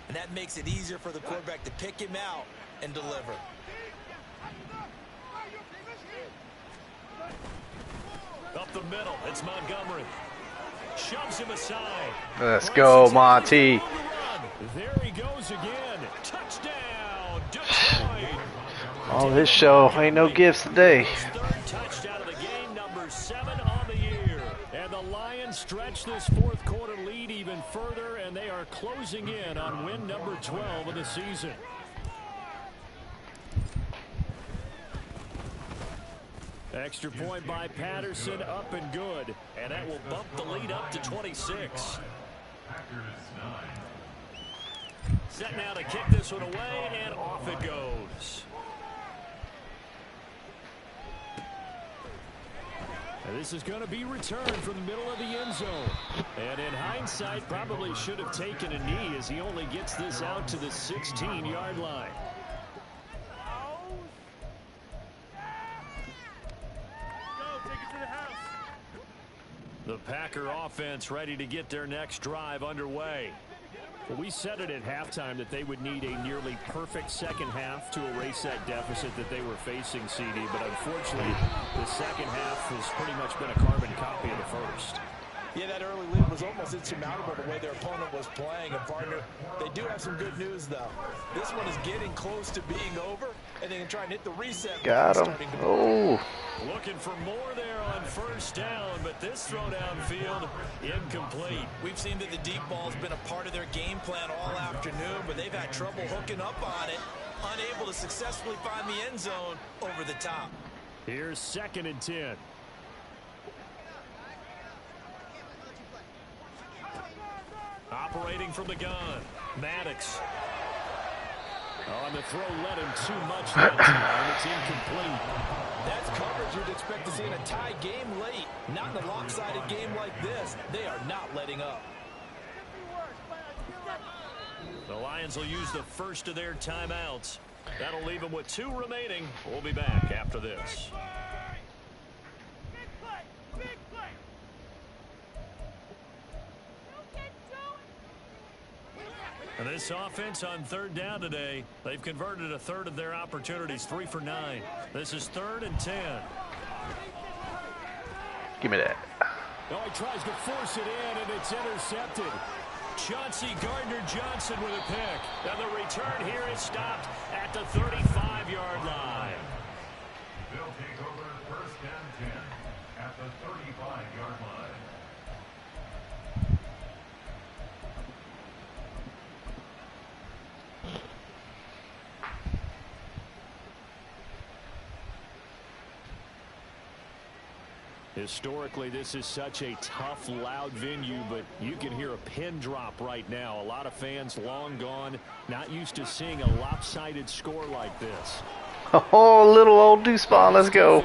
And that makes it easier for the quarterback to pick him out and deliver. Up the middle, it's Montgomery. Shoves him aside. Let's go, Monty. There he goes again. Touchdown, Detroit. Oh, this show ain't no gifts today. 3rd touchdown of the game, number 7 on the year. And the Lions stretch this 4th quarter lead even further, and they are closing in on win number 12 of the season. Extra point by Patterson, up and good. And that will bump the lead up to 26. Set now to kick this one away, and off it goes. And this is going to be returned from the middle of the end zone. And in hindsight, probably should have taken a knee as he only gets this out to the 16-yard line. The Packer offense ready to get their next drive underway. Well, we said it at halftime that they would need a nearly perfect second half to erase that deficit that they were facing, CD. But unfortunately, the second half has pretty much been a carbon copy of the first. Yeah, that early lead was almost insurmountable the way their opponent was playing. And, partner, they do have some good news, though. This one is getting close to being over, and they can try and hit the reset. Got him. Oh. Looking for more there on first down, but this throw downfield incomplete. We've seen that the deep ball's been a part of their game plan all afternoon, but they've had trouble hooking up on it, unable to successfully find the end zone over the top. Here's 2nd and 10. Operating from the gun, Maddox. On the throw, led him too much that time. It's incomplete. That's coverage you'd expect to see in a tie game late. Not in a lopsided game like this. They are not letting up. The Lions will use the first of their timeouts. That'll leave them with 2 remaining. We'll be back after this. And this offense on 3rd down today, they've converted a third of their opportunities, 3 for 9. This is 3rd and 10. Give me that. Oh, he tries to force it in, and it's intercepted. Chauncey Gardner-Johnson with a pick. And the return here is stopped at the 35-yard line. They'll take over 1st and 10 at the 35-yard line. Historically, this is such a tough, loud venue, but you can hear a pin drop right now. A lot of fans long gone, not used to seeing a lopsided score like this. Oh, little old Deucepawn, let's go.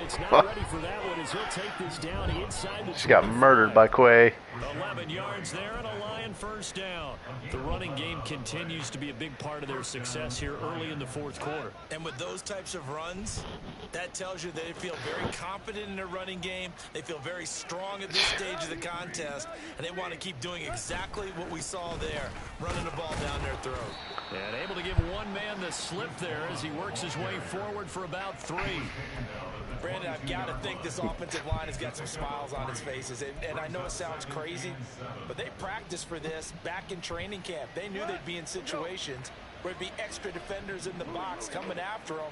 She got murdered by Quay. 11 yards there and a Lion first down. The running game continues to be a big part of their success here early in the 4th quarter. And with those types of runs, that tells you they feel very confident in their running game. They feel very strong at this stage of the contest, and they want to keep doing exactly what we saw there, running the ball down their throat. And able to give one man the slip there as he works his way forward for about 3. Brandon, I've got to think this offensive line has got some smiles on its faces. And I know it sounds crazy, but they practiced for this back in training camp. They knew they'd be in situations where there'd be extra defenders in the box coming after them,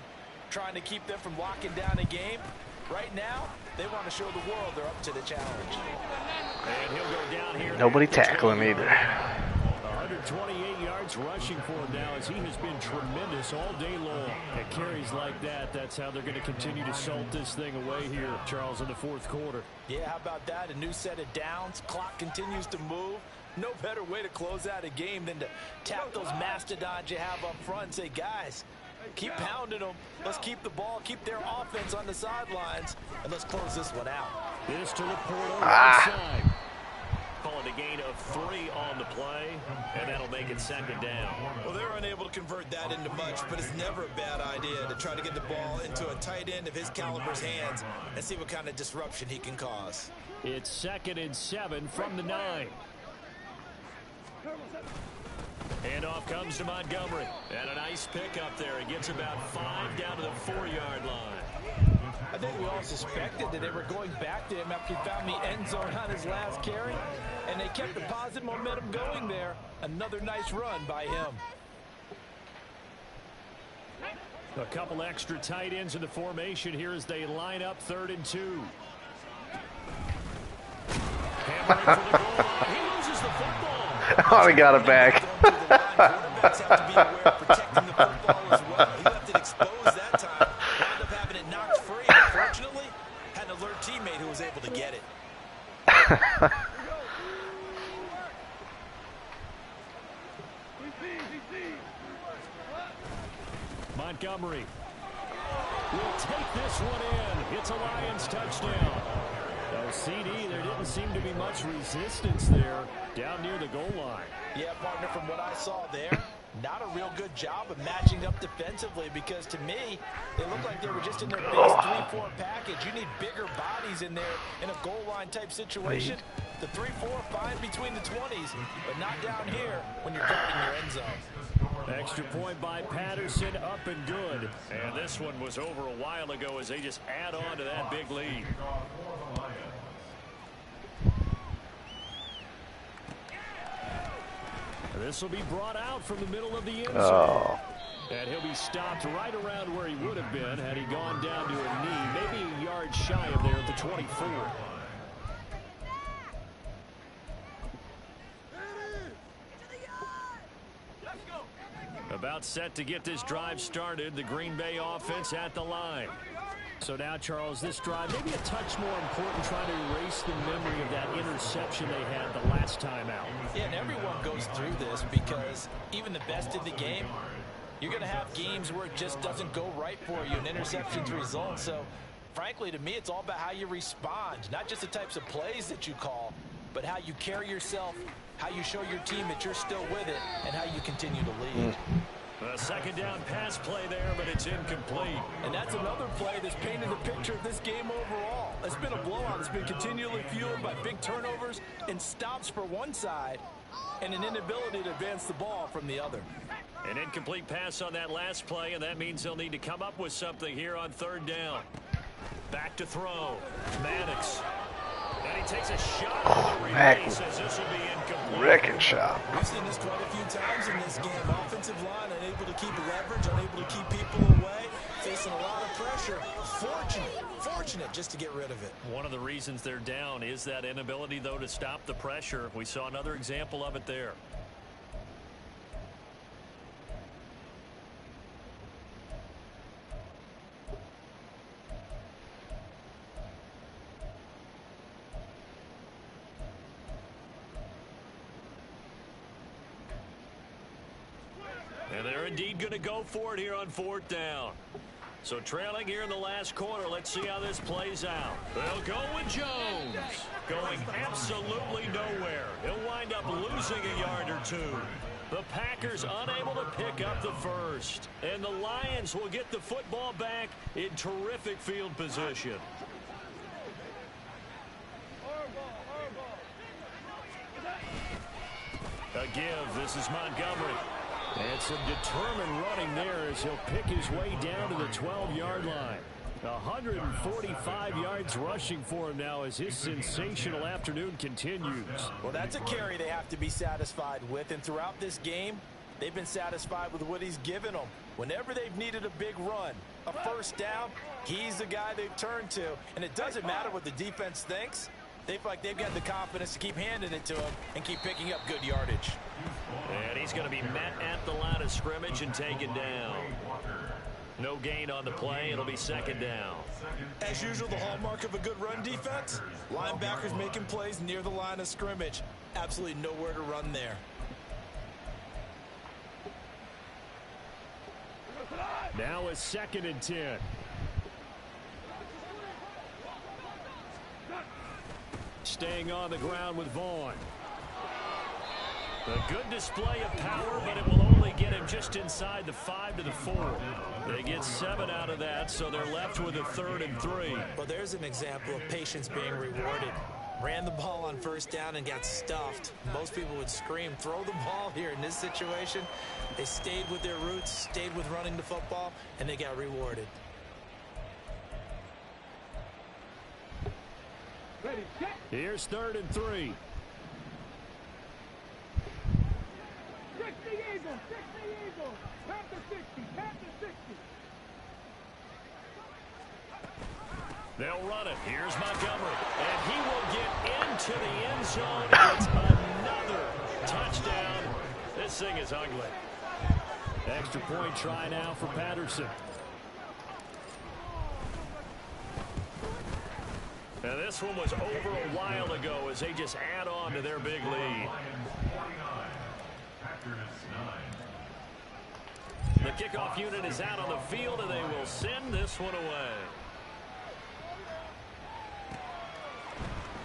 trying to keep them from locking down a game. Right now, they want to show the world they're up to the challenge. And he'll go down here. Nobody tackling either. with 28 yards rushing for him now, as he has been tremendous all day long. At carries like that, that's how they're going to continue to salt this thing away here, Charles, in the fourth quarter. Yeah, how about that? A new set of downs. Clock continues to move. No better way to close out a game than to tap those mastodons you have up front and say, guys, keep pounding them. Let's keep the ball, keep their offense on the sidelines, and let's close this one out. This to Laporte on the right side. Calling a gain of 3 on the play, and that'll make it second down. Well, they're unable to convert that into much, but it's never a bad idea to try to get the ball into a tight end of his caliber's hands and see what kind of disruption he can cause. It's 2nd and 7 from the 9. Handoff comes to Montgomery. And a nice pickup there. He gets about 5 down to the 4-yard line. I think we all suspected that they were going back to him after he found the end zone on his last carry. And they kept the positive momentum going there. Another nice run by him. A couple extra tight ends in the formation here as they line up 3rd and 2. Hammering for the goal line. He loses the football. Oh, he got it back. Quarterbacks have to be aware of protecting the football as well. He left it exposed that time. Wound up having it knocked free. Unfortunately, had an alert teammate who was able to get it. Montgomery will take this one in. It's a Lions touchdown. No CD, there didn't seem to be much resistance there down near the goal line. Yeah, partner, from what I saw there, not a real good job of matching up defensively, because to me, they looked like they were just in their base 3-4 package. You need bigger bodies in there in a goal line type situation. The 3-4 fine between the 20s, but not down here when you're guarding your end zone. Extra point by Patterson, up and good. And this one was over a while ago as they just add on to that big lead. This will be brought out from the middle of the end zone. And he'll be stopped right around where he would have been had he gone down to a knee, maybe a yard shy of there at the 24. About set to get this drive started, the Green Bay offense at the line. So now, Charles, this drive maybe a touch more important, trying to erase the memory of that interception they had the last time out. Yeah, and everyone goes through this, because even the best in the game, you're going to have games where it just doesn't go right for you, and interceptions result. So, frankly, to me, it's all about how you respond, not just the types of plays that you call, but how you carry yourself, how you show your team that you're still with it, and how you continue to lead. A second down pass play there, but it's incomplete. And that's another play that's painted the picture of this game overall. It's been a blowout. It's been continually fueled by big turnovers and stops for one side and an inability to advance the ball from the other. An incomplete pass on that last play, and that means they'll need to come up with something here on 3rd down. Back to throw. Maddox. And he takes a shot on the relay. Says this will be incomplete. Wrecking shot. We've seen this quite a few times in this game. Offensive line unable to keep leverage, unable to keep people away, facing a lot of pressure. Fortunate just to get rid of it. One of the reasons they're down is that inability, though, to stop the pressure. We saw another example of it there. And they're indeed going to go for it here on 4th down. So trailing here in the last quarter, let's see how this plays out. They'll go with Jones. Going absolutely nowhere. He'll wind up losing a yard or two. The Packers unable to pick up the first. And the Lions will get the football back in terrific field position. A give. This is Montgomery. And some determined running there as he'll pick his way down to the 12-yard line. 145 yards rushing for him now as his sensational afternoon continues. Well, that's a carry they have to be satisfied with. And throughout this game, they've been satisfied with what he's given them. Whenever they've needed a big run, a first down, he's the guy they've turned to. And it doesn't matter what the defense thinks. They feel like they've got the confidence to keep handing it to him and keep picking up good yardage. And he's going to be met at the line of scrimmage and taken down. No gain on the play. It'll be second down. As usual, the hallmark of a good run defense, linebackers making plays near the line of scrimmage. Absolutely nowhere to run there. Now it's 2nd and 10. Staying on the ground with Vaughn. A good display of power, but it will only get him just inside the 5 to the 4. They get 7 out of that, so they're left with a 3rd and 3. Well, there's an example of patience being rewarded. Ran the ball on 1st down and got stuffed. Most people would scream, throw the ball here. In this situation, they stayed with their roots, stayed with running the football, and they got rewarded. Here's 3rd and 3. They'll run it. Here's Montgomery. And he will get into the end zone. It's another touchdown. This thing is ugly. Extra point try now for Patterson. Now this one was over a while ago as they just add on to their big lead. The kickoff unit is out on the field, and they will send this one away.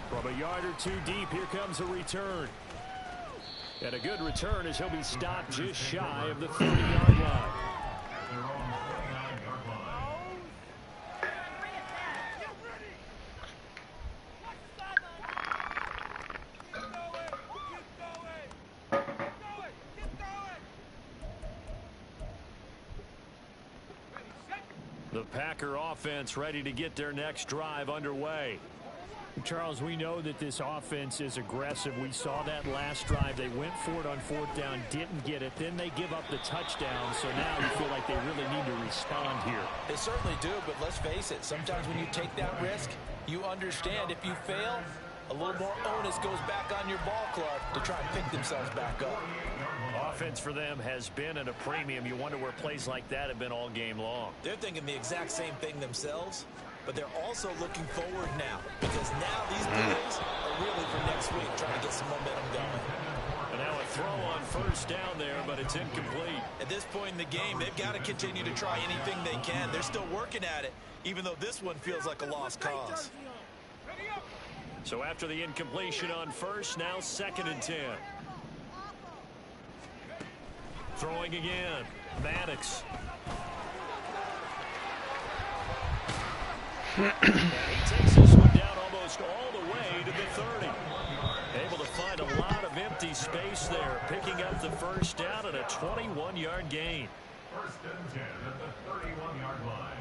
From a yard or two deep, here comes a return. And a good return as he'll be stopped just shy of the 30-yard line. The Packer offense ready to get their next drive underway. Charles, we know that this offense is aggressive. We saw that last drive. They went for it on 4th down, didn't get it. Then they give up the touchdown. So now you feel like they really need to respond here. They certainly do, but let's face it. Sometimes when you take that risk, you understand if you fail, a little more onus goes back on your ball club to try and pick themselves back up. Offense for them has been at a premium. You wonder where plays like that have been all game long. They're thinking the exact same thing themselves, but they're also looking forward now because now these plays are really for next week, trying to get some momentum going. And now a throw on 1st down there, but it's incomplete. At this point in the game, they've got to continue to try anything they can. They're still working at it, even though this one feels like a lost cause. So after the incompletion on 1st, now 2nd and 10. Throwing again, Maddox. And he takes this one down almost all the way to the 30. Able to find a lot of empty space there, picking up the 1st down and a 21-yard gain. 1st and 10 at the 31-yard line.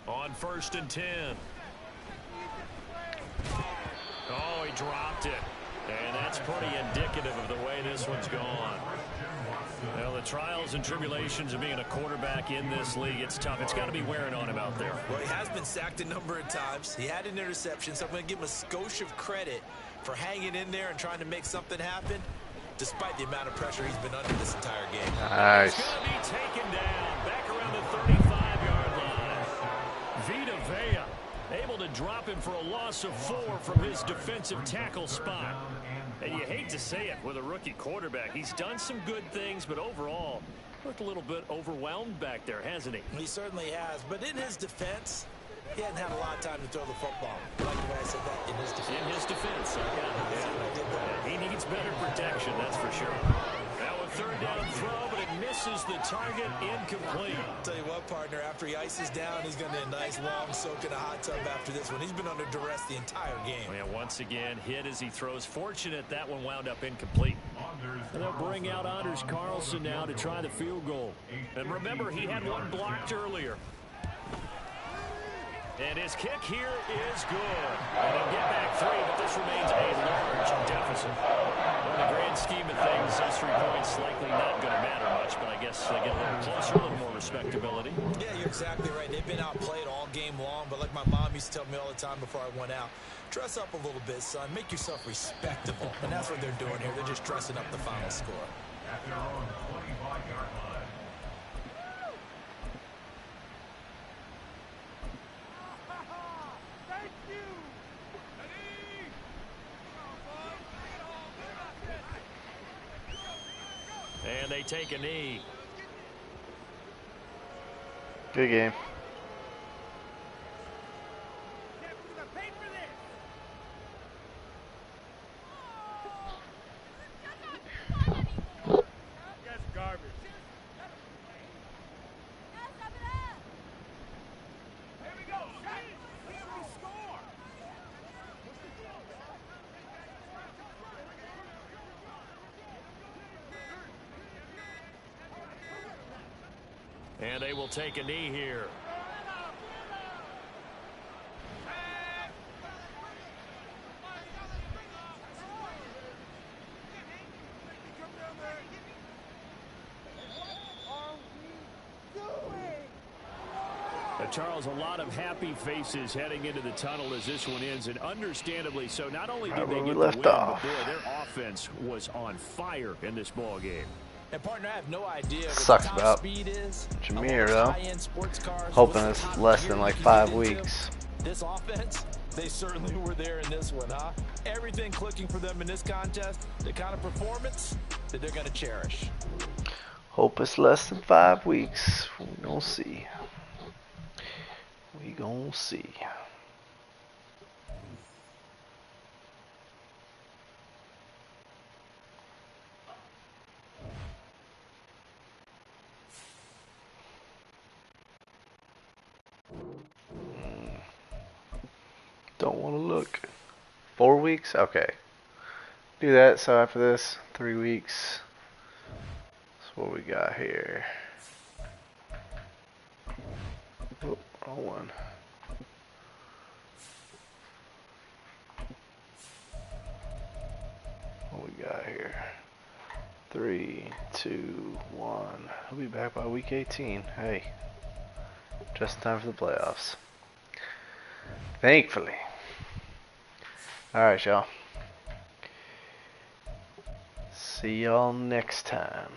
On 1st and 10. Oh, he dropped it. And that's pretty indicative of the way this one's gone. Well, the trials and tribulations of being a quarterback in this league, it's tough. It's got to be wearing on him out there. Well, he has been sacked a number of times. He had an interception, so I'm going to give him a skosh of credit for hanging in there and trying to make something happen, despite the amount of pressure he's been under this entire game. Nice. He's going to be taken down back around the 35-yard line. Vita Vea able to drop him for a loss of 4 from his defensive tackle spot. And you hate to say it with a rookie quarterback. He's done some good things, but overall, looked a little bit overwhelmed back there, hasn't he? He certainly has. But in his defense, he hadn't had a lot of time to throw the football. I like the way I said that, in his defense. In his defense, I got it. Yeah. He needs better protection, that's for sure. Now a 3rd down throw, but it misses the target, incomplete. I'll tell you what, partner, after he ices down, he's going to need a nice long soak in a hot tub after this one. He's been under duress the entire game. And once again, hit as he throws. Fortunate that one wound up incomplete. And they'll bring out Anders Carlson now to try the field goal. And remember, he had one blocked earlier. And his kick here is good. And they'll get back 3, but this remains a large deficit. In the grand scheme of things, those 3 points like respectability. Yeah, you're exactly right. They've been outplayed all game long, but like my mom used to tell me all the time before I went out, dress up a little bit, son. Make yourself respectable. And that's what they're doing here. They're just dressing up the final score. At their own 25-yard line. And they take a knee. Good game. And they will take a knee here. Charles, a lot of happy faces heading into the tunnel as this one ends, and understandably so. Not only did they get the win, but boy, their offense was on fire in this ball game. And partner, I have no idea what Sucks the top about speed is. Jameer though. High-end sports cars, Hoping what's it's the top less gear than like you 5 can get into? weeks. This offense, they certainly were there in this one, huh? Everything clicking for them in this contest, the kind of performance that they're going to cherish. Hope it's less than 5 weeks. We gonna see. We gonna see. Don't want to look. 4 weeks? Okay. Do that. So after this, 3 weeks. That's what we got here. Oh, wrong one. What we got here? 3, 2, 1. I'll be back by week 18. Hey. Just in time for the playoffs. Thankfully. Alright, y'all. See y'all next time.